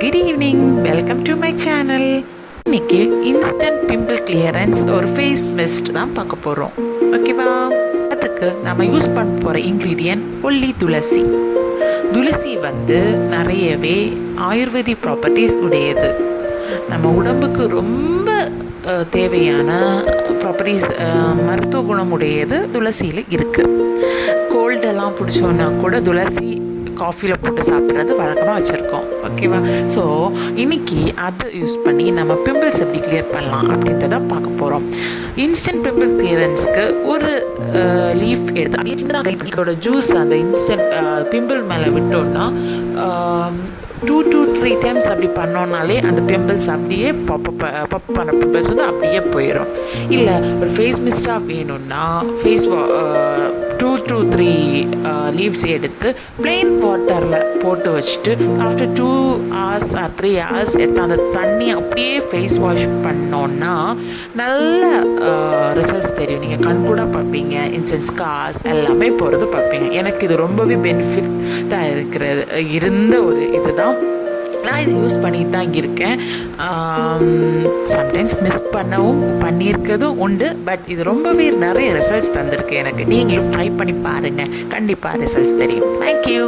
Good evening, welcome to my channel. இன்னைக்கு instant pimple clearance ஒரு face mist தான் பார்க்க போகிறோம். ஓகேவா? அதுக்கு நம்ம யூஸ் பண்ண போகிற இன்க்ரீடியன்ட் ஒன்லி துளசி. துளசி நிறையவே ஆயுர்வேதிக் ப்ராப்பர்ட்டிஸ் உடையது. நம்ம உடம்புக்கு ரொம்ப தேவையான ப்ராப்பர்ட்டிஸ், மருத்துவ குணமுடையது துளசியில் இருக்குது. கோல்டெல்லாம் பிடிச்சோன்னா கூட துளசி காஃபியில் போட்டு சாப்பிட்றது வழக்கமாக வச்சுருக்கோம். ஓகேவா? ஸோ இன்னைக்கு அதை யூஸ் பண்ணி நம்ம பிம்பிள்ஸ் எப்படி கிளியர் பண்ணலாம் அப்படின்றத பார்க்க போகிறோம். இன்ஸ்டன்ட் பிம்பிள் கிளியரன்ஸ்க்கு ஒரு லீஃப் எடுத்து அதோட ஜூஸ் அந்த இன்ஸ்டன்ட் பிம்பிள் மேலே விட்டோன்னா 2 to 3 times அப்படி பண்ணோன்னாலே அந்த பிம்பிள்ஸ் அப்படியே பப் பண்ண பிம்பிள்ஸ் அப்படியே போயிடும். இல்லை ஒரு ஃபேஸ் மிஸ்டாக வேணும்னா 2 to 3 லீவ்ஸ் எடுத்து plain வாட்டரில் போட்டு வச்சுட்டு ஆஃப்டர் 2 hours or 3 hours எடுத்து அந்த தண்ணி அப்படியே ஃபேஸ் வாஷ் பண்ணோன்னா நல்ல ரிசல்ட்ஸ் தெரியும். நீங்கள் கண் கூட பார்ப்பீங்க, இன்சென்ஸ் ஸ்கார்ஸ் எல்லாமே போகிறது பார்ப்பீங்க. எனக்கு இது ரொம்பவே பெனிஃபிட்டாக இருந்த ஒரு இதுதான். நான் இது யூஸ் பண்ணிட்டு தான் இருக்கேன். சம்டைம்ஸ் மிஸ் பண்ணியிருக்கிறதும் உண்டு. பட் இது ரொம்பவே நிறைய ரிசல்ட்ஸ் தந்திருக்கு எனக்கு. நீங்களும் ட்ரை பண்ணி பாருங்கள், கண்டிப்பாக ரிசல்ட்ஸ் தெரியும். தேங்க்யூ.